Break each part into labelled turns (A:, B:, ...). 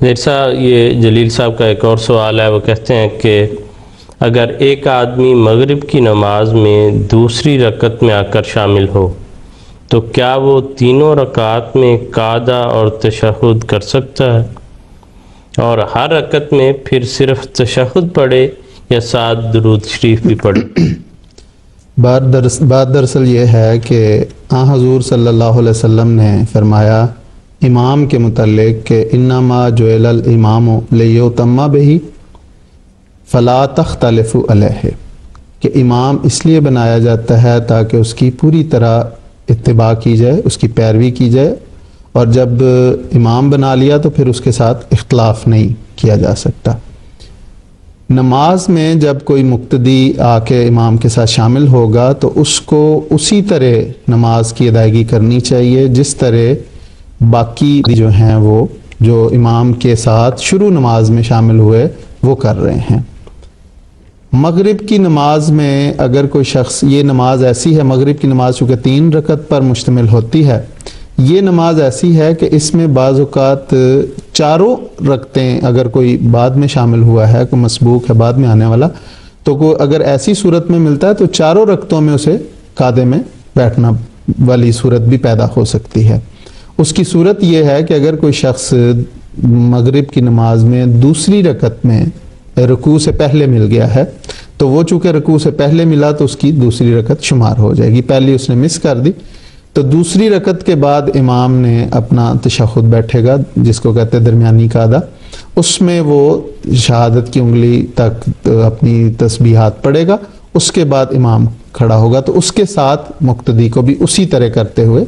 A: جیسا یہ جلیل صاحب کا ایک اور سوال ہے، وہ کہتے ہیں کہ اگر ایک آدمی مغرب کی نماز میں دوسری رکعت میں آ کر شامل ہو تو کیا وہ تینوں رکعات میں قعدہ اور تشہد کر سکتا ہے، اور ہر رکعت میں پھر صرف تشہد پڑھے یا ساتھ درود شریف بھی پڑھے؟
B: بات دراصل یہ ہے کہ حضور صلی اللہ علیہ وسلم نے فرمایا امام کے متعلق کہ انما جعل الامام لیؤتم بہ فلا تختلفوا علیہ، کہ امام اس لیے بنایا جاتا ہے تاکہ اس کی پوری طرح اتباع کی جائے، اس کی پیروی کی جائے، اور جب امام بنا لیا تو پھر اس کے ساتھ اختلاف نہیں کیا جا سکتا۔ نماز میں جب کوئی مقتدی آ کے امام کے ساتھ شامل ہوگا تو اس کو اسی طرح نماز کی ادائیگی کرنی چاہیے جس طرح باقی جو ہیں وہ جو امام کے ساتھ شروع نماز میں شامل ہوئے وہ کر رہے ہیں۔ مغرب کی نماز میں اگر کوئی شخص، یہ نماز ایسی ہے، مغرب کی نماز چونکہ 3 رکعت پر مشتمل ہوتی ہے، یہ نماز ایسی ہے کہ اس میں بعض اوقات 4 رکعتیں اگر کوئی بعد میں شامل ہوا ہے، کوئی مسبوق ہے بعد میں آنے والا، تو کوئی اگر ایسی صورت میں ملتا ہے تو 4 رکعتوں میں اسے قعدے میں بیٹھنا والی صورت بھی پیدا ہو سکتی ہے۔ اس کی صورت یہ ہے کہ اگر کوئی شخص مغرب کی نماز میں دوسری رکعت میں رکوع سے پہلے مل گیا ہے تو وہ چونکہ رکوع سے پہلے ملا تو اس کی دوسری رکعت شمار ہو جائے گی، پہلی اس نے مس کر دی، تو دوسری رکعت کے بعد امام نے اپنا تشہد بیٹھے گا جس کو کہتے ہیں درمیانی قعدہ، اس میں وہ شہادت کی انگلی تک اپنی تسبیحات پڑھے گا، اس کے بعد امام کھڑا ہوگا تو اس کے ساتھ مقتدی کو بھی اسی طرح کرتے ہوئے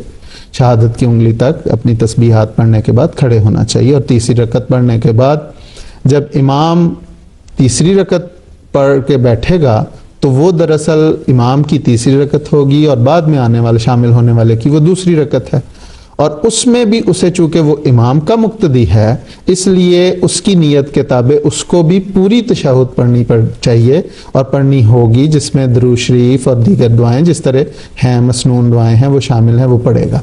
B: شہادت کی انگلی تک اپنی تسبیحات پڑھنے کے بعد کھڑے ہونا چاہیے۔ اور تیسری رکعت پڑھنے کے بعد جب امام تیسری رکعت پڑھ کے بیٹھے گا تو وہ دراصل امام کی تیسری رکعت ہوگی اور بعد میں آنے والے شامل ہونے والے کی وہ دوسری رکعت ہے، اور اس میں بھی اسے چونکہ وہ امام کا مقتدی ہے اس لیے اس کی نیت کے تابع اس کو بھی پوری تشہد پڑھنی چاہیے اور پڑھنی ہوگی، جس میں درود شریف اور دیگر دعائیں جس طرح ہیں مسنون دعائیں ہیں وہ شامل ہیں، وہ پڑھے گا۔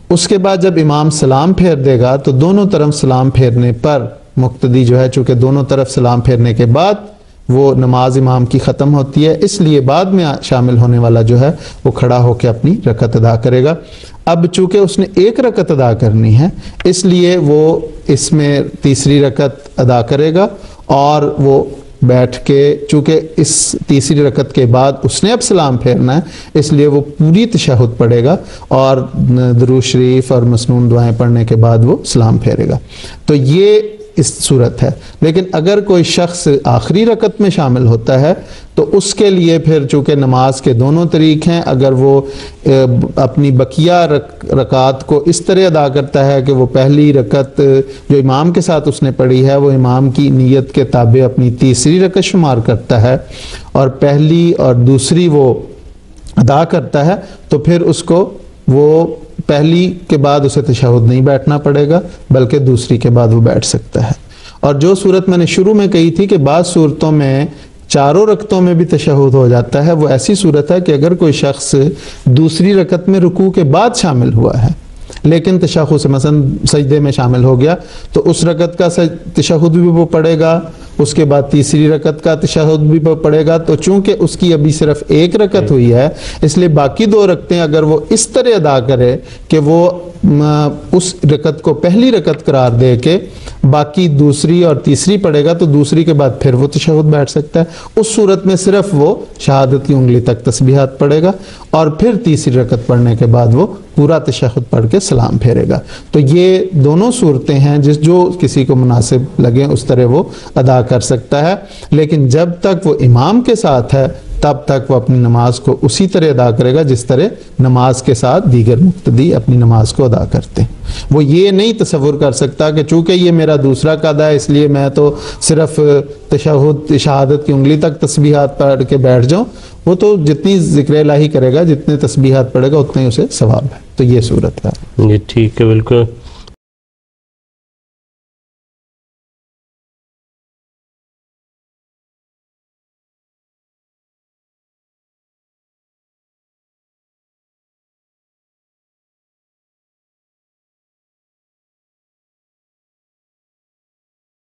B: اس کے بعد جب امام سلام پھیر دے گا تو دونوں طرف سلام پھیرنے پر مقتدی جو ہے چونکہ دونوں طرف سلام پھیرنے کے بعد وہ نماز امام کی ختم ہوتی ہے، اس لیے بعد میں شامل ہونے والا جو ہے وہ کھڑا ہو کے اپنی رکعت ادا کرے گا۔ اب چونکہ اس نے 1 رکعت ادا کرنی ہے اس لیے وہ اس میں تیسری رکعت ادا کرے گا، اور وہ بیٹھ کے چونکہ اس تیسری رکعت کے بعد اس نے اب سلام پھیرنا ہے اس لیے وہ پوری تشہد پڑھے گا اور درود شریف اور مسنون دعائیں پڑھنے کے بعد وہ سلام پھیرے گا۔ تو یہ اس صورت ہے۔ لیکن اگر کوئی شخص آخری رکعت میں شامل ہوتا ہے تو اس کے لیے پھر چونکہ نماز کے دونوں طریق ہیں، اگر وہ اپنی بقیہ رکعات کو اس طرح ادا کرتا ہے کہ وہ پہلی رکعت جو امام کے ساتھ اس نے پڑھی ہے وہ امام کی نیت کے تابع اپنی تیسری رکعت شمار کرتا ہے اور پہلی اور دوسری وہ ادا کرتا ہے، تو پھر اس کو وہ پہلی کے بعد اسے تشہد نہیں بیٹھنا پڑے گا بلکہ دوسری کے بعد وہ بیٹھ سکتا ہے۔ اور جو صورت میں نے شروع میں کہی تھی کہ بعض صورتوں میں 4 رکعتوں میں بھی تشہد ہو جاتا ہے، وہ ایسی صورت ہے کہ اگر کوئی شخص دوسری رکعت میں رکوع کے بعد شامل ہوا ہے لیکن تشہد سے مثلا سجدے میں شامل ہو گیا تو اس رکعت کا تشہد بھی وہ پڑھے گا، اس کے بعد تیسری رکعت کا تشہد بھی پڑھے گا، تو چونکہ اس کی ابھی صرف 1 رکعت ہوئی ہے اس لیے باقی 2 رکعتیں اگر وہ اس طرح ادا کرے کہ وہ اس رکعت کو پہلی رکعت قرار دے کے باقی دوسری اور تیسری پڑھے گا تو دوسری کے بعد پھر وہ تشہد بیٹھ سکتا ہے۔ اس صورت میں صرف وہ شہادت کی انگلی تک تسبیحات پڑھے گا اور پھر تیسری رکعت پڑھنے کے بعد وہ پورا تشہد پڑھ کے سلام پھیرے گا۔ تو یہ دونوں صورتیں ہیں جو کسی کو مناسب لگیں اس طرح وہ ادا کر سکتا ہے، لیکن جب تک وہ امام کے ساتھ ہے تب تک وہ اپنی نماز کو اسی طرح ادا کرے گا جس طرح نماز کے ساتھ دیگر مقتدی اپنی نماز کو ادا کرتے ہیں۔ وہ یہ نہیں تصور کر سکتا کہ چونکہ یہ میرا دوسرا قعدہ ہے اس لیے میں تو صرف تشہد شہادت کی انگلی تک تسبیحات پڑھ کے بیٹھ جاؤں، وہ تو جتنی ذکر الہی کرے گا جتنے تسبیحات پڑھے گا اتنے اسے ثواب ہے۔ تو یہ صورت ہے۔
A: جی ٹھیک ہے، بالکل